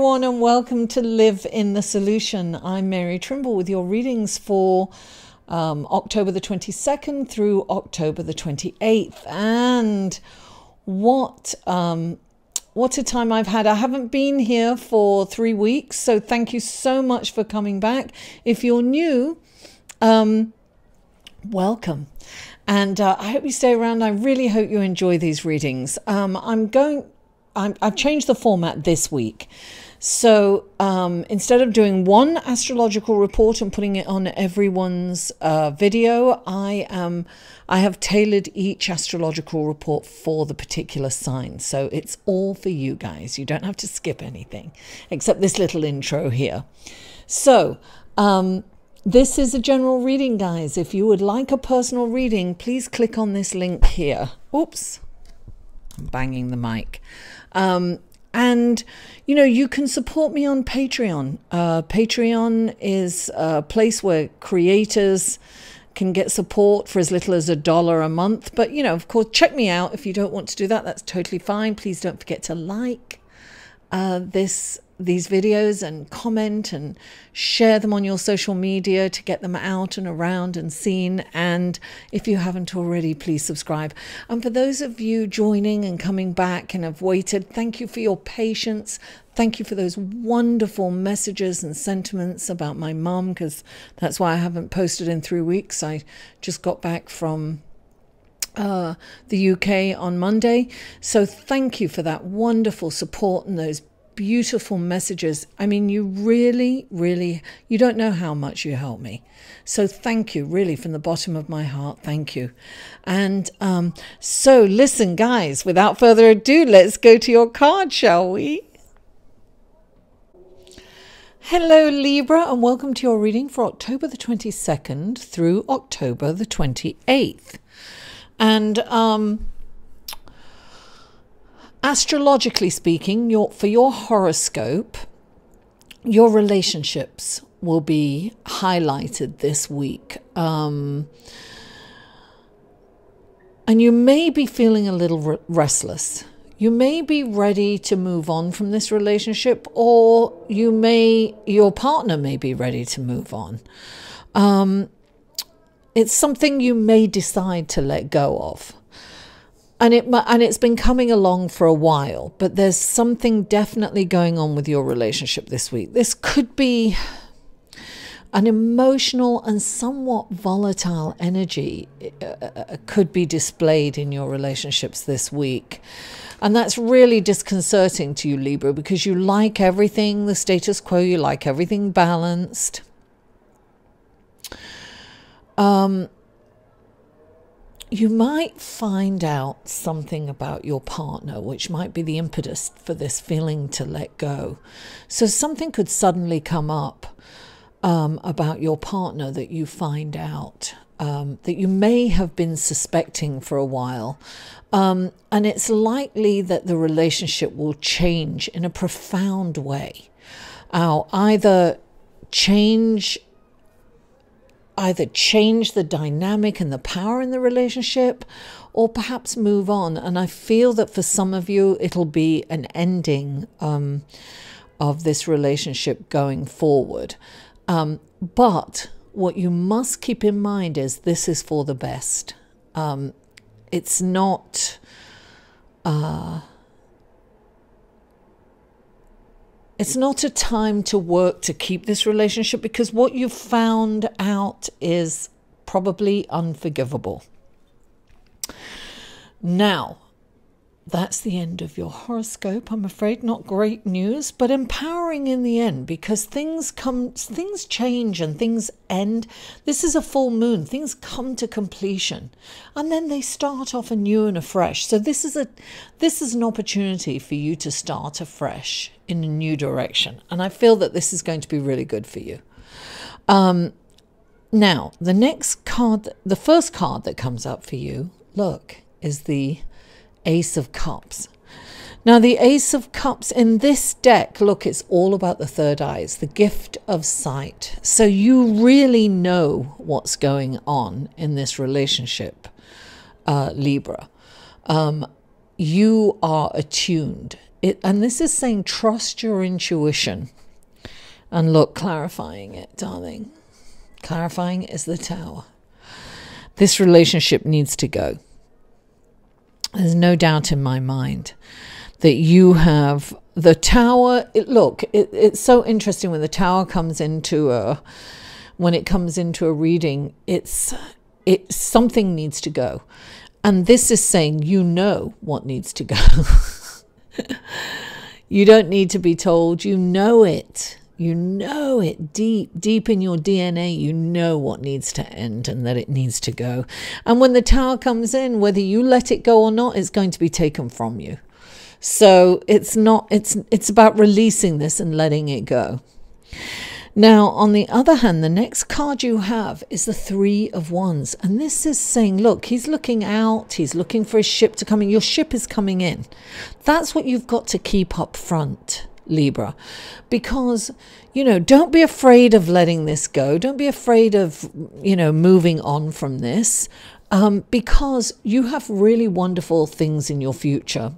everyone, and welcome to Live in the Solution. I'm Mary Trimble with your readings for October the 22nd through October the 28th. And what a time I've had. I haven't been here for 3 weeks, so thank you so much for coming back. If you're new, welcome. And I hope you stay around. I really hope you enjoy these readings. I've changed the format this week. So instead of doing one astrological report and putting it on everyone's video, I have tailored each astrological report for the particular sign. So it's all for you guys. You don't have to skip anything except this little intro here. So this is a general reading, guys. If you would like a personal reading, please click on this link here. Oops, I'm banging the mic. And, you know, you can support me on Patreon. Patreon is a place where creators can get support for as little as $1 a month. But, you know, of course, check me out. If you don't want to do that, that's totally fine. Please don't forget to like these videos and comment and share them on your social media to get them out and around and seen. And if you haven't already, please subscribe. And for those of you joining and coming back and have waited, thank you for your patience. Thank you for those wonderful messages and sentiments about my mum, because that's why I haven't posted in 3 weeks. I just got back from the UK on Monday. So thank you for that wonderful support and those beautiful messages. I mean, you really, you don't know how much you help me. So thank you, really, from the bottom of my heart. Thank you. And so listen, guys, without further ado, let's go to your card, shall we? Hello, Libra, and welcome to your reading for October the 22nd through October the 28th. And astrologically speaking, for your horoscope, your relationships will be highlighted this week. And you may be feeling a little restless. You may be ready to move on from this relationship, or your partner may be ready to move on. It's something you may decide to let go of. And it's been coming along for a while, but there's something definitely going on with your relationship this week. This could be an emotional and somewhat volatile energy could be displayed in your relationships this week. And that's really disconcerting to you, Libra, because you like everything, the status quo, you like everything balanced. You might find out something about your partner, which might be the impetus for this feeling to let go. So something could suddenly come up about your partner that you find out, that you may have been suspecting for a while. And it's likely that the relationship will change in a profound way. Either change the dynamic and the power in the relationship, or perhaps move on. And I feel that for some of you, it'll be an ending of this relationship going forward. But what you must keep in mind is this is for the best. It's not... It's not a time to work to keep this relationship, because what you've found out is probably unforgivable. Now, that's the end of your horoscope. I'm afraid not great news, but empowering in the end, because things change and things end. This is a full moon. Things come to completion and then they start off anew and afresh. So this is an opportunity for you to start afresh in a new direction. And I feel that this is going to be really good for you. Now, the next card, the first card that comes up for you, look, is the Ace of Cups. Now, the Ace of Cups in this deck, look, it's all about the third eyes, the gift of sight. So you really know what's going on in this relationship, Libra. You are attuned and this is saying trust your intuition. And look, clarifying it, darling. Clarifying is the Tower. This relationship needs to go. There's no doubt in my mind that you have the Tower. It's so interesting when the Tower comes into a reading. It's something needs to go, and this is saying you know what needs to go. You don't need to be told. You know it. You know it deep in your DNA. You know what needs to end and that it needs to go. And when the Tower comes in, whether you let it go or not, it's going to be taken from you. So it's about releasing this and letting it go. Now, on the other hand, the next card you have is the Three of Wands. And this is saying, look, he's looking out. He's looking for his ship to come in. Your ship is coming in. That's what you've got to keep up front, Libra. Because, don't be afraid of letting this go. Don't be afraid of, moving on from this. Because you have really wonderful things in your future.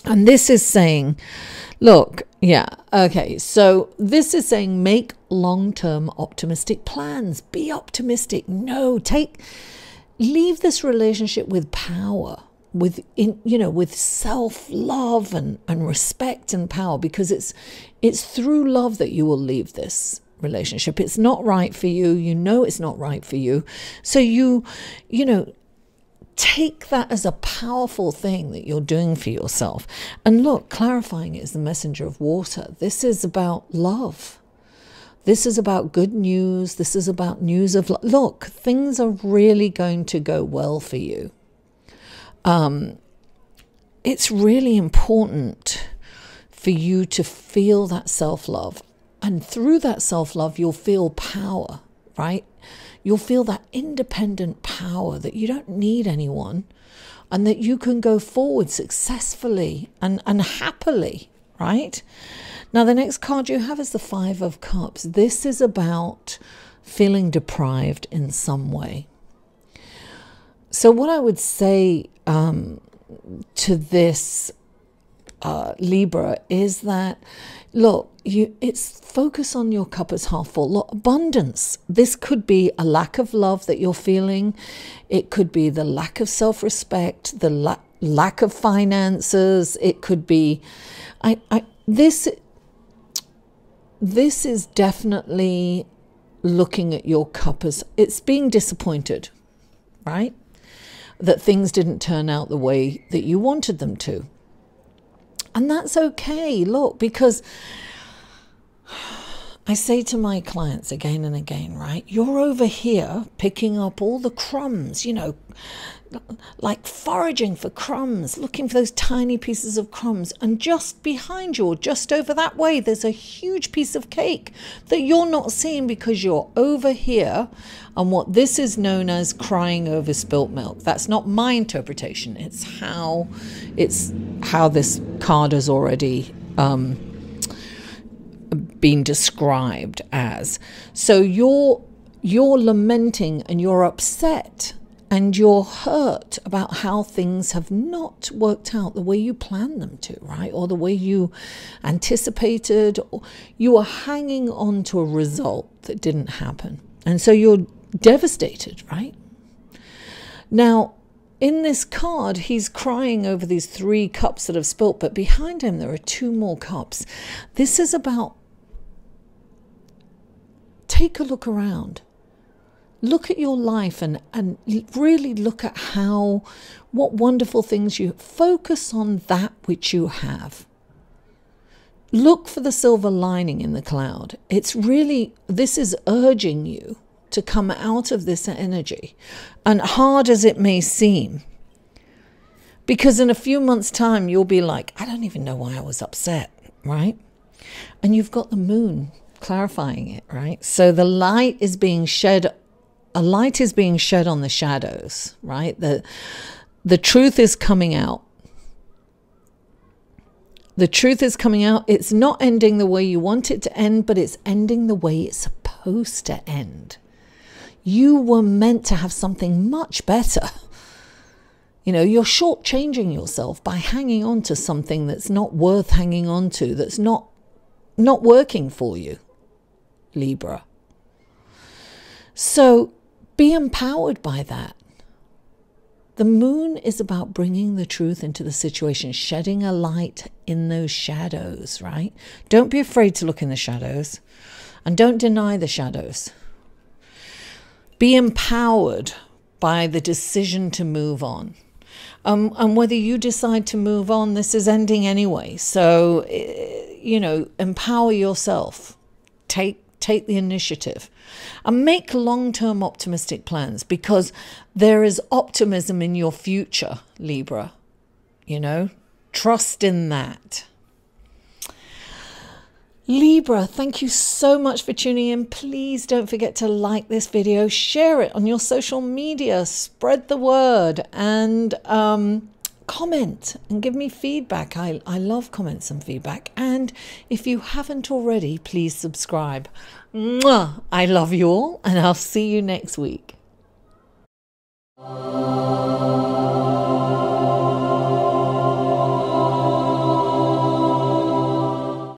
And this is saying, look, so this is saying make long-term optimistic plans. Be optimistic. Leave this relationship with power, with self-love and respect and power, because it's through love that you will leave this relationship. It's not right for you. It's not right for you. So take that as a powerful thing that you're doing for yourself. And look, clarifying it is the messenger of water. This is about love. This is about good news. This is about news of love. Look, things are really going to go well for you. It's really important for you to feel that self-love. And through that self-love, you'll feel power, right? You'll feel that independent power that you don't need anyone, and that you can go forward successfully and happily, right? Now, the next card you have is the Five of Cups. This is about feeling deprived in some way. So what I would say to this Libra is that, look, it's focus on your cup as half full. Look, abundance. This could be a lack of love that you're feeling. It could be the lack of self-respect, the lack of finances. It could be, this is definitely looking at your cup as it's being disappointed, right? That things didn't turn out the way that you wanted them to. And that's okay, look, because I say to my clients again and again, right, you're over here picking up all the crumbs, like foraging for crumbs, looking for those tiny pieces of crumbs. And just behind you, or just over that way, there's a huge piece of cake that you're not seeing because you're over here. And what this is known as crying over spilt milk. That's not my interpretation. It's how this card has already been described as. So you're lamenting and you're upset and you're hurt about how things have not worked out the way you planned them to, right? Or the way you anticipated. Or you are hanging on to a result that didn't happen. And so you're devastated, right? Now, in this card, he's crying over these 3 cups that have spilt, but behind him there are 2 more cups. This is about, take a look around. Look at your life and really look at what wonderful things you focus on, that which you have. Look for the silver lining in the cloud. This is urging you to come out of this energy, and hard as it may seem, because in a few months' time you'll be like, I don't even know why I was upset, right? And you've got the moon clarifying it, right? So the light is being shed. A light is being shed on the shadows, right? The truth is coming out. The truth is coming out. It's not ending the way you want it to end, but it's ending the way it's supposed to end. You were meant to have something much better. You know, you're shortchanging yourself by hanging on to something that's not worth hanging on to, that's not working for you, Libra. So be empowered by that. The moon is about bringing the truth into the situation, shedding a light in those shadows, right? Don't be afraid to look in the shadows, and don't deny the shadows. Be empowered by the decision to move on. And whether you decide to move on, this is ending anyway. So, you know, empower yourself. Take the initiative. And make long-term optimistic plans, because there is optimism in your future, Libra. You know, trust in that. Libra, thank you so much for tuning in. Please don't forget to like this video, share it on your social media, spread the word, and comment and give me feedback. I love comments and feedback. And if you haven't already, please subscribe. Mwah! I love you all, and I'll see you next week.